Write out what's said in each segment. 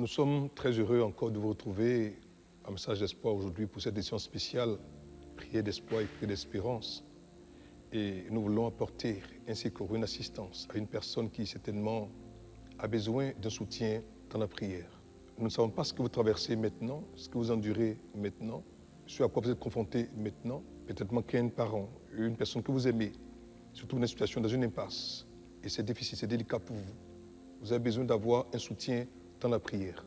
Nous sommes très heureux encore de vous retrouver à Message d'Espoir aujourd'hui pour cette édition spéciale, prière d'espoir et prière d'espérance. Et nous voulons apporter ainsi qu'une assistance à une personne qui certainement a besoin d'un soutien dans la prière. Nous ne savons pas ce que vous traversez maintenant, ce que vous endurez maintenant, ce à quoi vous êtes confronté maintenant. Peut-être manquer un parent, une personne que vous aimez, surtout dans une situation, dans une impasse. Et c'est difficile, c'est délicat pour vous. Vous avez besoin d'avoir un soutien dans la prière.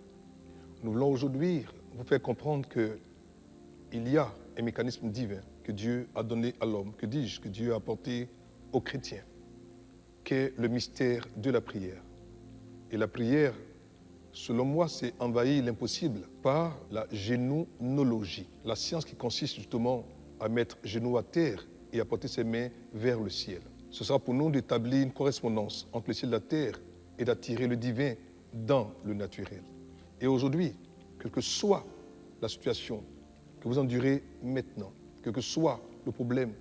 Nous voulons aujourd'hui vous faire comprendre qu'il y a un mécanisme divin que Dieu a donné à l'homme, que dis-je, que Dieu a apporté aux chrétiens, qu'est le mystère de la prière. Et la prière, selon moi, c'est envahir l'impossible par la génonologie, la science qui consiste justement à mettre genoux à terre et à porter ses mains vers le ciel. Ce sera pour nous d'établir une correspondance entre le ciel et la terre et d'attirer le divin dans le naturel. Et aujourd'hui, quelle que soit la situation que vous endurez maintenant, quel que soit le problème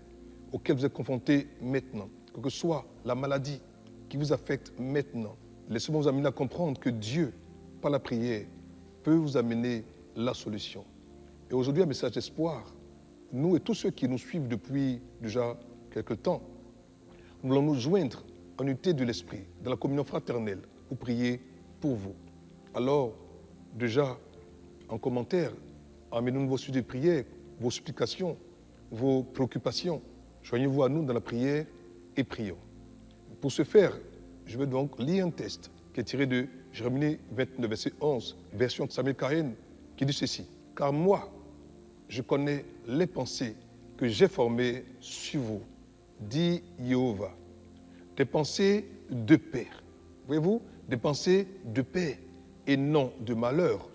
auquel vous êtes confronté maintenant, quelle que soit la maladie qui vous affecte maintenant, laissez-moi vous amener à comprendre que Dieu, par la prière, peut vous amener la solution. Et aujourd'hui, un message d'espoir, nous et tous ceux qui nous suivent depuis déjà quelque temps, nous voulons nous joindre en unité de l'esprit, dans la communion fraternelle, pour prier pour vous. Alors, déjà, en commentaire, amenez-nous vos sujets de prière, vos supplications, vos préoccupations. Joignez-vous à nous dans la prière et prions. Pour ce faire, je vais donc lire un texte qui est tiré de Jérémie 29, verset 11, version Samuel Cahen, qui dit ceci. « Car moi, je connais les pensées que j'ai formées sur vous, dit Jéhovah, des pensées de paix. » Voyez-vous, des pensées de paix et non de malheur,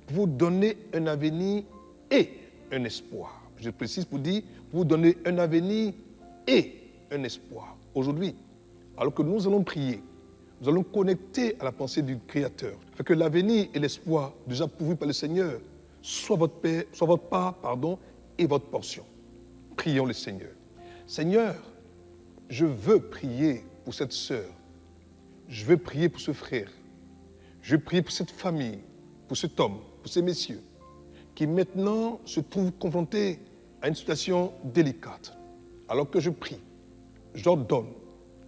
pour vous donner un avenir et un espoir. Je précise pour dire, pour vous donner un avenir et un espoir. Aujourd'hui, alors que nous allons prier, nous allons connecter à la pensée du Créateur, afin que l'avenir et l'espoir déjà pourvus par le Seigneur soient votre paix, soit votre part, et votre portion. Prions le Seigneur. Seigneur, je veux prier pour cette sœur. Je veux prier pour ce frère. Je veux prier pour cette famille, pour cet homme, pour ces messieurs, qui maintenant se trouvent confrontés à une situation délicate. Alors que je prie, j'ordonne,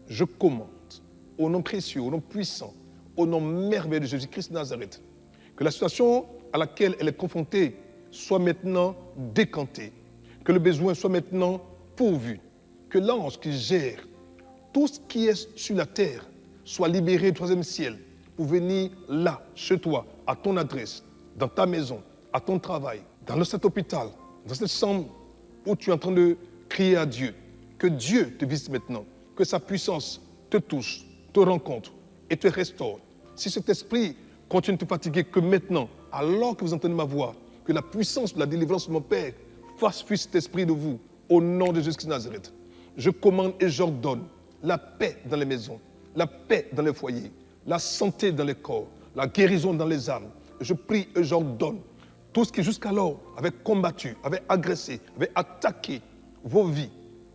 je commande, au nom précieux, au nom puissant, au nom merveilleux de Jésus-Christ de Nazareth, que la situation à laquelle elle est confrontée soit maintenant décantée, que le besoin soit maintenant pourvu, que l'ange qui gère tout ce qui est sur la terre soit libéré du troisième ciel pour venir là, chez toi, à ton adresse, dans ta maison, à ton travail, dans cet hôpital, dans cette chambre où tu es en train de crier à Dieu. Que Dieu te visite maintenant, que sa puissance te touche, te rencontre et te restaure. Si cet esprit continue de te fatiguer, que maintenant, alors que vous entendez ma voix, que la puissance de la délivrance de mon Père fasse fuir cet esprit de vous, au nom de Jésus-Christ de Nazareth. Je commande et j'ordonne la paix dans les maisons, la paix dans les foyers, la santé dans les corps, la guérison dans les âmes. Je prie et j'ordonne tout ce qui jusqu'alors avait combattu, avait agressé, avait attaqué vos vies,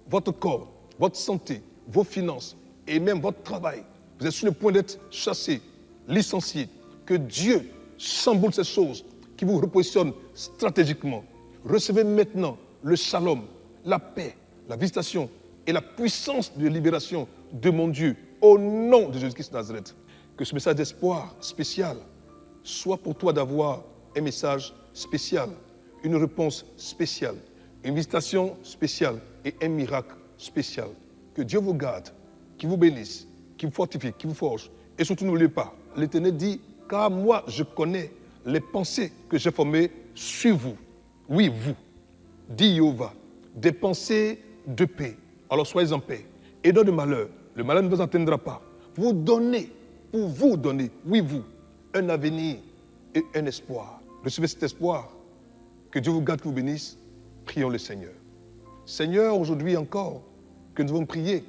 votre corps, votre santé, vos finances et même votre travail. Vous êtes sur le point d'être chassé, licencié. Que Dieu chamboule ces choses qui vous repositionnent stratégiquement. Recevez maintenant le shalom, la paix, la visitation et la puissance de libération de mon Dieu au nom de Jésus-Christ de Nazareth. Que ce message d'espoir spécial soit pour toi d'avoir un message spécial, une réponse spéciale, une visitation spéciale et un miracle spécial. Que Dieu vous garde, qu'il vous bénisse, qu'il vous fortifie, qu'il vous forge. Et surtout n'oubliez pas, l'Éternel dit, car moi je connais les pensées que j'ai formées sur vous. Oui, vous, dit Jéhovah, des pensées de paix. Alors soyez en paix et non de malheur. Le malheur ne vous atteindra pas. Pour vous donner, oui vous, un avenir et un espoir. Recevez cet espoir. Que Dieu vous garde, que vous bénisse. Prions le Seigneur. Seigneur, aujourd'hui encore, que nous avons prié,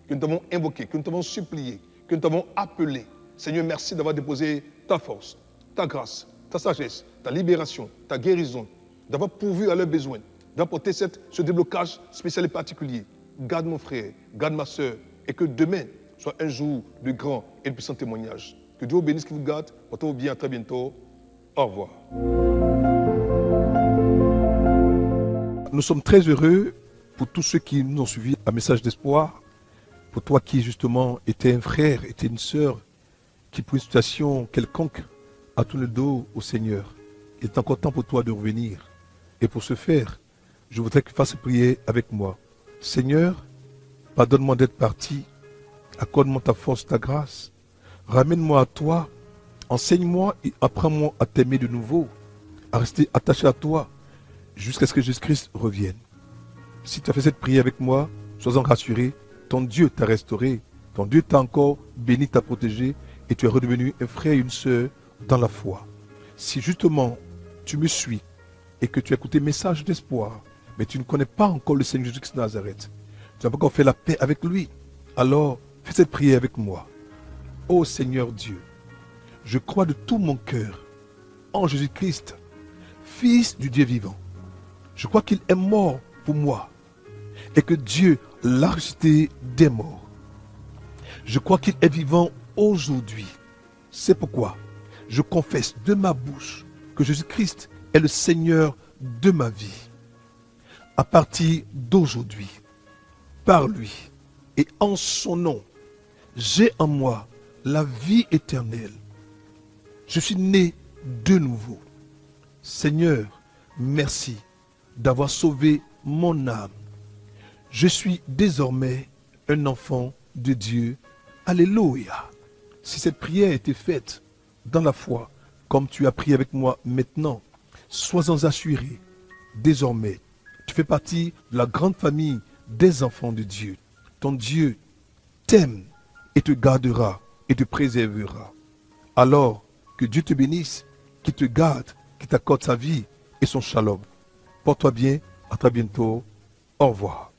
que nous avons invoqué, que nous avons supplié, que nous avons appelé. Seigneur, merci d'avoir déposé ta force, ta grâce, ta sagesse, ta libération, ta guérison, d'avoir pourvu à leurs besoins, d'apporter ce déblocage spécial et particulier. Garde mon frère, garde ma soeur, et que demain soit un jour de grand et de puissant témoignage. Que Que Dieu vous bénisse, qu'il vous garde. Portez-vous bien, à très bientôt. Au revoir. Nous sommes très heureux pour tous ceux qui nous ont suivis un message d'espoir. Pour toi qui justement était un frère, était une sœur, qui pour une situation quelconque a tourné le dos au Seigneur. Il est encore temps pour toi de revenir. Et pour ce faire, je voudrais que tu fasses prier avec moi. Seigneur, pardonne-moi d'être parti. Accorde-moi ta force, ta grâce. Ramène-moi à toi. Enseigne-moi et apprends-moi à t'aimer de nouveau, à rester attaché à toi jusqu'à ce que Jésus-Christ revienne. Si tu as fait cette prière avec moi, sois-en rassuré. Ton Dieu t'a restauré. Ton Dieu t'a encore béni, t'a protégé et tu es redevenu un frère et une sœur dans la foi. Si justement tu me suis et que tu as écouté message d'espoir, mais tu ne connais pas encore le Seigneur Jésus-Christ de Nazareth, tu n'as pas encore fait la paix avec lui, alors fais cette prière avec moi. Ô Seigneur Dieu, je crois de tout mon cœur en Jésus-Christ, Fils du Dieu vivant. Je crois qu'il est mort pour moi et que Dieu l'a ressuscité des morts. Je crois qu'il est vivant aujourd'hui. C'est pourquoi je confesse de ma bouche que Jésus-Christ est le Seigneur de ma vie. À partir d'aujourd'hui, par lui et en son nom, j'ai en moi la vie éternelle. Je suis né de nouveau. Seigneur, merci d'avoir sauvé mon âme. Je suis désormais un enfant de Dieu. Alléluia. Si cette prière a été faite dans la foi, comme tu as prié avec moi maintenant, sois-en assuré. Désormais, tu fais partie de la grande famille des enfants de Dieu. Ton Dieu t'aime et te gardera et te préservera. Alors, que Dieu te bénisse, qu'il te garde, qu'il t'accorde sa vie et son shalom. Porte-toi bien, à très bientôt. Au revoir.